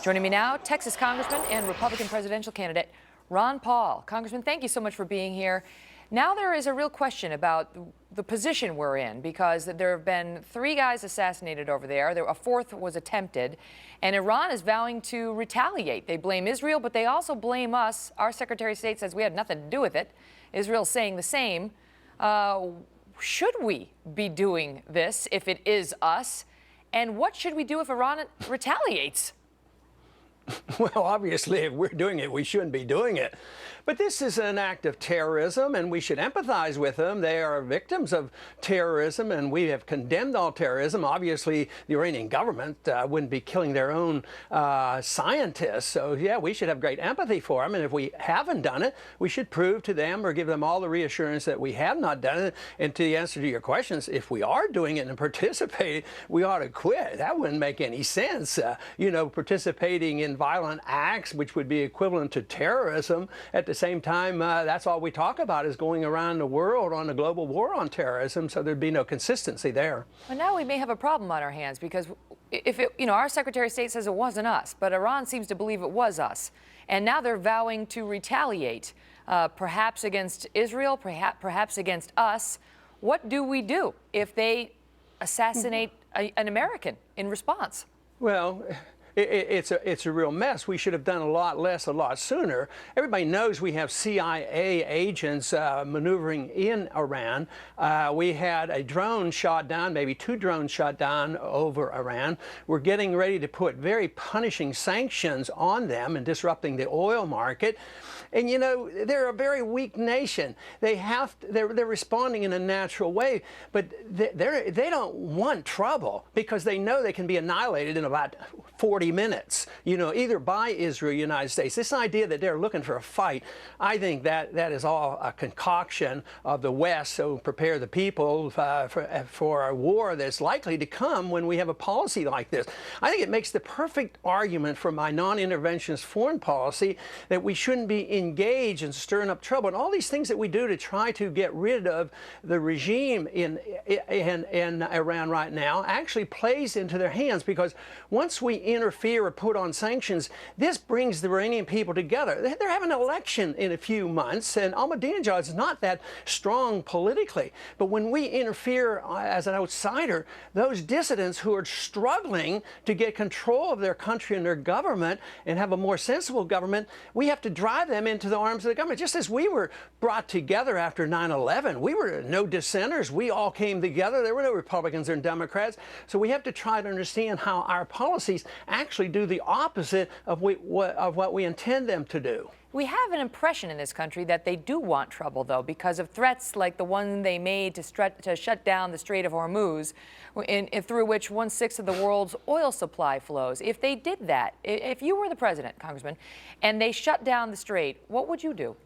Joining me now, Texas Congressman and Republican presidential candidate Ron Paul. Congressman, thank you so much for being here. Now there is a real question about the position we're in, because there have been 3 guys assassinated over there. A 4th was attempted, and Iran is vowing to retaliate. They blame Israel, but they also blame us. Our Secretary of State says we had nothing to do with it. Israel's saying the same. Should we be doing this if it is us? And what should we do if Iran retaliates? Well, obviously, if we're doing it, we shouldn't be doing it. But this is an act of terrorism, and we should empathize with them. They are victims of terrorism, and we have condemned all terrorism. Obviously, the Iranian government wouldn't be killing their own scientists. So, yeah, we should have great empathy for them. And if we haven't done it, we should prove to them or give them all the reassurance that we have not done it. And to the answer to your questions, if we are doing it and participating, we ought to quit. That wouldn't make any sense. Participating in violent acts, which would be equivalent to terrorism. At the same time, that's all we talk about is going around the world on a global war on terrorism, so there'd be no consistency there. Well, now we may have a problem on our hands, because if our Secretary of State says it wasn't us, but Iran seems to believe it was us, and now they're vowing to retaliate, perhaps against Israel, perhaps against us. What do we do if they assassinate an American in response? Well, it's a real mess. We should have done a lot less, a lot sooner. Everybody knows we have CIA agents maneuvering in Iran. We had a drone shot down, maybe 2 drones shot down over Iran. We're getting ready to put very punishing sanctions on them and disrupting the oil market. And they're a very weak nation. They're responding in a natural way, but they don't want trouble, because they know they can be annihilated in about 40 minutes, either by Israel or the United States. This idea that they're looking for a fight, I think that is all a concoction of the West, so prepare the people for a war that's likely to come when we have a policy like this. I think it makes the perfect argument for my non-interventionist foreign policy that we shouldn't be engaged in stirring up trouble. And all these things that we do to try to get rid of the regime in Iran right now actually plays into their hands, because once we interfere or put on sanctions, this brings the Iranian people together. They're having an election in a few months, and Ahmadinejad is not that strong politically. But when we interfere as an outsider, those dissidents who are struggling to get control of their country and their government and have a more sensible government, we have to drive them into the arms of the government. Just as we were brought together after 9/11, we were no dissenters. We all came together. There were no Republicans and Democrats. So we have to try to understand how our policies actually do the opposite of what we intend them to do. We have an impression in this country that they do want trouble, though, because of threats like the one they made to shut down the Strait of Hormuz, through which 1/6 of the world's oil supply flows. If they did that, if you were the president, Congressman, and they shut down the strait, what would you do?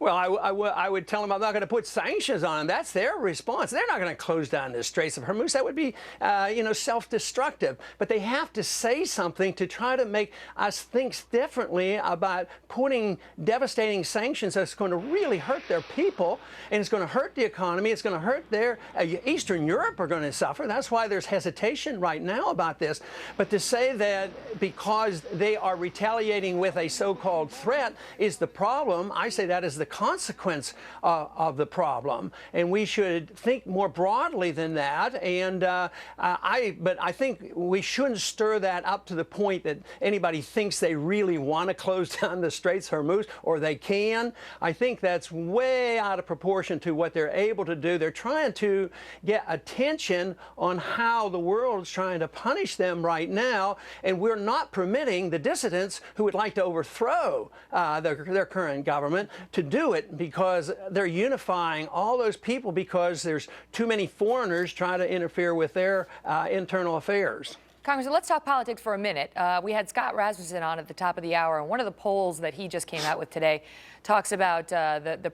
Well, I would tell them I'm not going to put sanctions on them. That's their response. They're not going to close down the Straits of Hormuz. That would be, self-destructive. But they have to say something to try to make us think differently about putting devastating sanctions that's going to really hurt their people, and it's going to hurt the economy. It's going to hurt their Eastern Europe are going to suffer. That's why there's hesitation right now about this. But to say that because they are retaliating with a so-called threat is the problem, I say that is the consequence of the problem, and we should think more broadly than that. And but I think we shouldn't stir that up to the point that anybody thinks they really want to close down the Straits of Hormuz, or they can. I think that's way out of proportion to what they're able to do. They're trying to get attention on how the world's trying to punish them right now, and we're not permitting the dissidents who would like to overthrow their current government to do it, because they're unifying all those people because there's too many foreigners trying to interfere with their internal affairs. Congressman, let's talk politics for a minute. We had Scott Rasmussen on at the top of the hour, and one of the polls that he just came out with today talks about the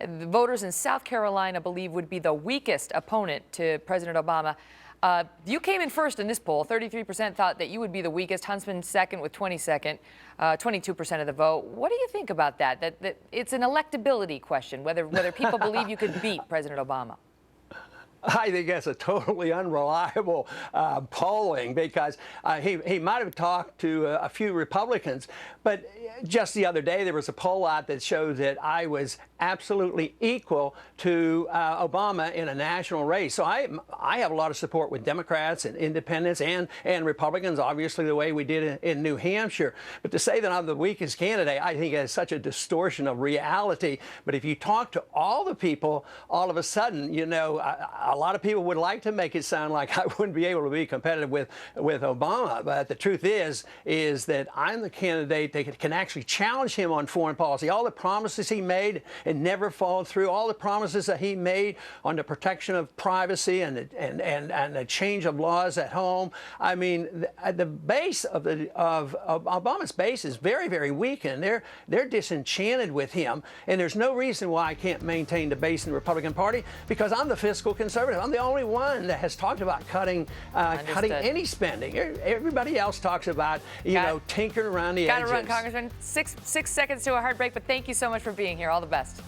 voters in South Carolina believe would be the weakest opponent to President Obama. You came in first in this poll. 33% thought that you would be the weakest. Huntsman second with 22% of the vote. What do you think about that? That it's an electability question, whether people believe you could beat President Obama. I think that's a totally unreliable polling, because he might have talked to a few Republicans, but just the other day there was a poll out that showed that I was absolutely equal to Obama in a national race. So I have a lot of support with Democrats and independents and Republicans, obviously the way we did in New Hampshire. But to say that I'm the weakest candidate, I think is such a distortion of reality. But if you talk to all the people, all of a sudden, you know, a lot of people would like to make it sound like I wouldn't be able to be competitive with Obama. But the truth is that I'm the candidate that can actually challenge him on foreign policy. All the promises he made and never followed through, all the promises that he made on the protection of privacy and the change of laws at home. I mean, the base of Obama's base is very, very weak, and they're disenchanted with him. And there's no reason why I can't maintain the base in the Republican Party, because I'm the fiscal conservative. I'm the only one that has talked about cutting any spending. Everybody else talks about, you know, tinkering around the edges. Got to run, Congressman. Six seconds to a hard break, but thank you so much for being here. All the best.